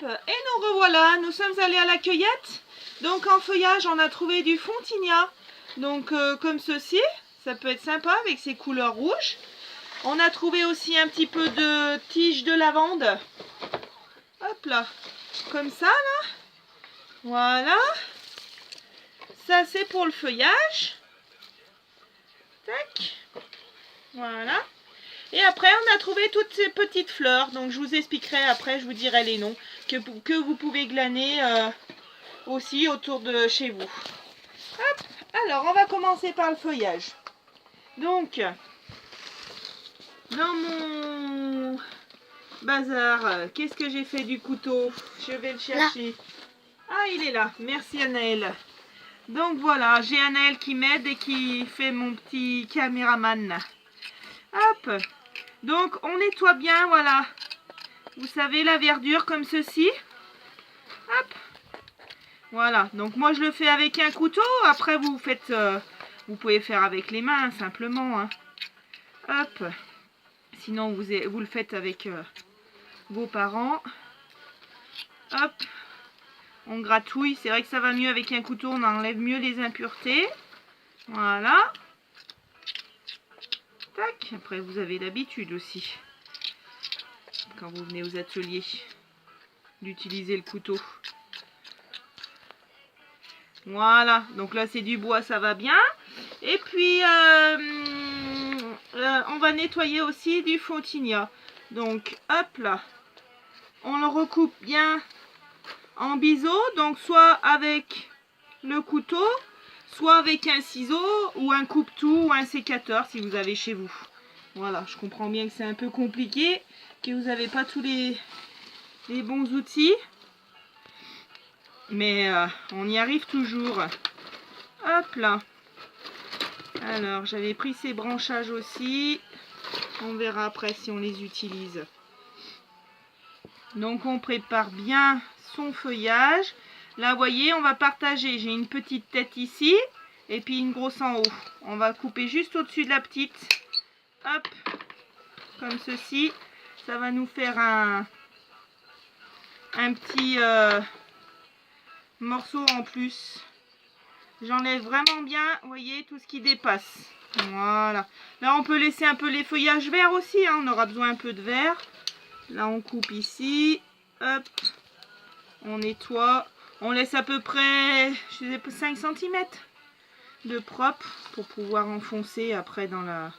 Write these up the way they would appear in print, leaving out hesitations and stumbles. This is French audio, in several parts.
Et nous revoilà, nous sommes allés à la cueillette. Donc en feuillage, on a trouvé du fontinia. Donc comme ceci, ça peut être sympa avec ses couleurs rouges. On a trouvé aussi un petit peu de tige de lavande. Hop là, comme ça là. Voilà. Ça c'est pour le feuillage. Tac. Voilà. Et après on a trouvé toutes ces petites fleurs. Donc je vous expliquerai après, je vous dirai les noms. Que vous pouvez glaner aussi autour de chez vous. Hop. Alors on va commencer par le feuillage. Donc dans mon bazar, qu'est-ce que j'ai fait du couteau? Je vais le chercher. Ah, il est là. Merci Anaël. Donc voilà, j'ai Anaël qui m'aide et qui fait mon petit caméraman. Hop. Donc on nettoie bien, voilà. Vous savez, la verdure comme ceci. Hop. Voilà. Donc moi je le fais avec un couteau. Après vous faites, vous pouvez faire avec les mains simplement. Hein. Hop. Sinon vous le faites avec vos parents. Hop. On gratouille. C'est vrai que ça va mieux avec un couteau. On enlève mieux les impuretés. Voilà. Tac. Après vous avez l'habitude aussi. Quand vous venez aux ateliers. D'utiliser le couteau. Voilà. Donc là c'est du bois. Ça va bien. Et puis on va nettoyer aussi du fontinia. Donc hop là. On le recoupe bien en biseau, donc soit avec le couteau, soit avec un ciseau ou un coupe-tout ou un sécateur si vous avez chez vous. Voilà, je comprends bien que c'est un peu compliqué, que vous n'avez pas tous les bons outils, mais on y arrive toujours. Hop là. Alors, j'avais pris ces branchages aussi. On verra après si on les utilise. Donc on prépare bien son feuillage. Là vous voyez on va partager. J'ai une petite tête ici et puis une grosse en haut. On va couper juste au-dessus de la petite. Hop. Comme ceci. Ça va nous faire un petit morceau en plus. J'enlève vraiment bien, vous voyez, tout ce qui dépasse. Voilà. Là on peut laisser un peu les feuillages verts aussi. Hein. On aura besoin un peu de vert. Là on coupe ici, hop, on nettoie, on laisse à peu près, je sais pas, 5 cm de propre pour pouvoir enfoncer après dans la...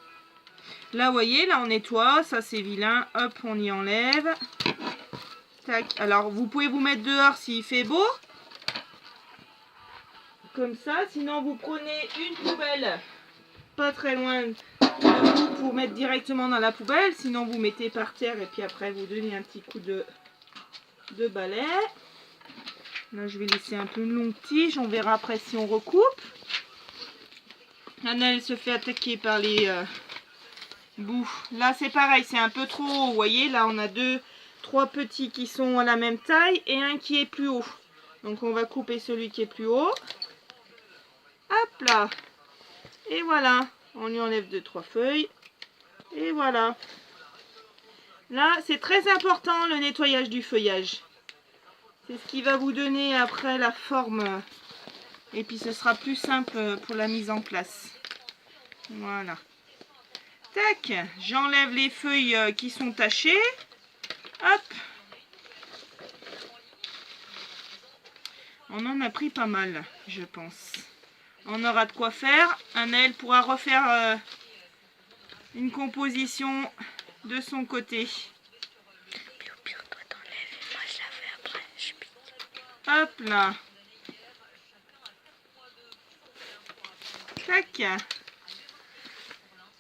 Là vous voyez, là on nettoie, ça c'est vilain, hop on y enlève. Tac, alors vous pouvez vous mettre dehors s'il fait beau, comme ça, sinon vous prenez une poubelle pas très loin de vous pour mettre directement dans la poubelle, sinon vous mettez par terre et puis après vous donnez un petit coup de balai. Là je vais laisser un peu une longue tige, on verra après si on recoupe. Anna elle se fait attaquer par les bouts. Là c'est pareil, c'est un peu trop haut, vous voyez, là on a trois petits qui sont à la même taille et un qui est plus haut. Donc on va couper celui qui est plus haut. Hop là. Et voilà, on lui enlève 2-3 feuilles. Et voilà. Là, c'est très important le nettoyage du feuillage. C'est ce qui va vous donner après la forme. Et puis ce sera plus simple pour la mise en place. Voilà. Tac, j'enlève les feuilles qui sont tachées. Hop. On en a pris pas mal, je pense. On aura de quoi faire. Anaël pourra refaire une composition de son côté. Hop là. Tac.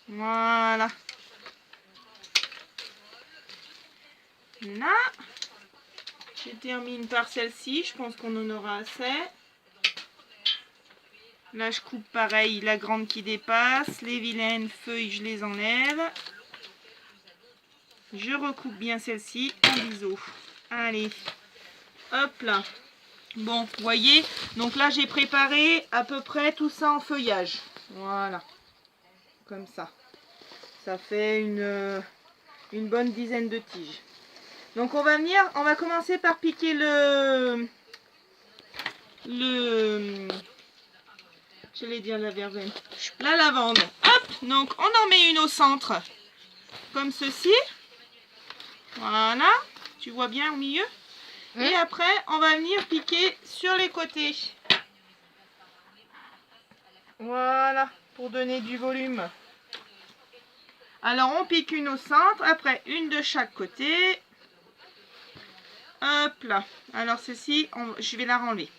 Voilà. Là. Je termine par celle-ci. Je pense qu'on en aura assez. Là, je coupe pareil la grande qui dépasse. Les vilaines feuilles, je les enlève. Je recoupe bien celle-ci en biseau. Allez. Hop là. Bon, vous voyez. Donc là, j'ai préparé à peu près tout ça en feuillage. Voilà. Comme ça. Ça fait une bonne dizaine de tiges. Donc on va commencer par piquer j'allais dire la verveine, la lavande. Hop, donc on en met une au centre, comme ceci. Voilà, tu vois bien au milieu. Et après, on va venir piquer sur les côtés. Voilà, pour donner du volume. Alors on pique une au centre, après une de chaque côté. Hop là. Alors ceci, je vais la renlever.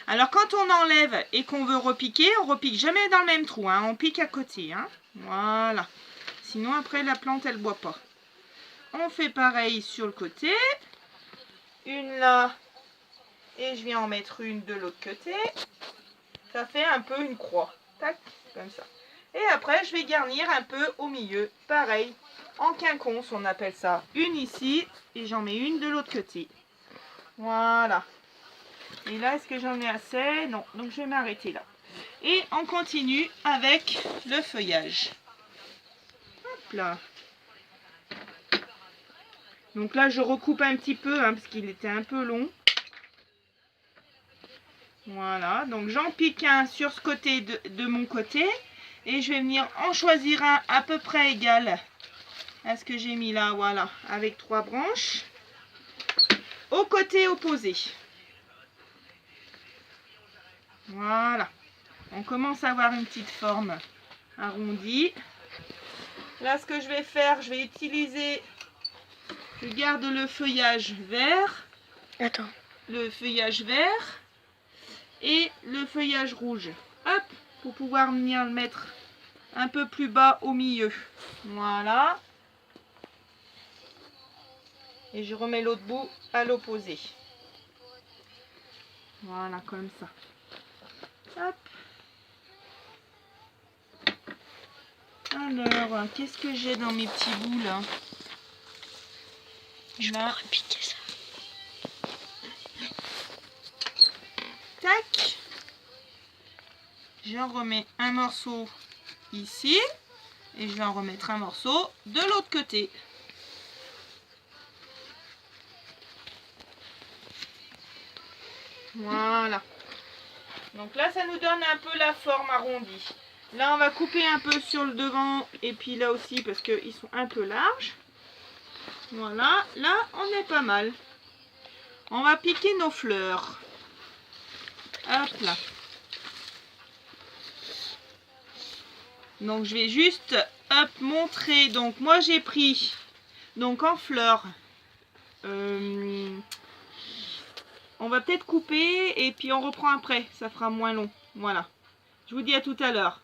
Alors quand on enlève et qu'on veut repiquer, on repique jamais dans le même trou, hein. On pique à côté, hein. Voilà. Sinon après la plante elle boit pas. On fait pareil sur le côté. Une là. Et je viens en mettre une de l'autre côté. Ça fait un peu une croix. Tac, comme ça. Et après je vais garnir un peu au milieu. Pareil. En quinconce on appelle ça. Une ici. Et j'en mets une de l'autre côté. Voilà. Et là, est-ce que j'en ai assez? Non, donc je vais m'arrêter là. Et on continue avec le feuillage. Hop là. Donc là, je recoupe un petit peu, hein, parce qu'il était un peu long. Voilà, donc j'en pique un sur ce côté de mon côté. Et je vais venir en choisir un à peu près égal à ce que j'ai mis là, voilà, avec 3 branches. Au côté opposé. Voilà. On commence à avoir une petite forme arrondie. Là, ce que je vais faire, je vais utiliser... Je garde le feuillage vert. Attends. Le feuillage vert. Et le feuillage rouge. Hop, pour pouvoir venir le mettre un peu plus bas au milieu. Voilà. Et je remets l'autre bout à l'opposé. Voilà, comme ça. Hop. Alors, qu'est-ce que j'ai dans mes petits bouts là? Je pourrais piquer ça. Tac. J'en remets un morceau ici. Et je vais en remettre un morceau de l'autre côté. Voilà. Donc là, ça nous donne un peu la forme arrondie. Là, on va couper un peu sur le devant et puis là aussi parce qu'ils sont un peu larges. Voilà, là, on est pas mal. On va piquer nos fleurs. Hop là. Donc, je vais juste hop, montrer. Donc, moi, j'ai pris donc en fleurs. On va peut-être couper et puis on reprend après. Ça fera moins long. Voilà. Je vous dis à tout à l'heure.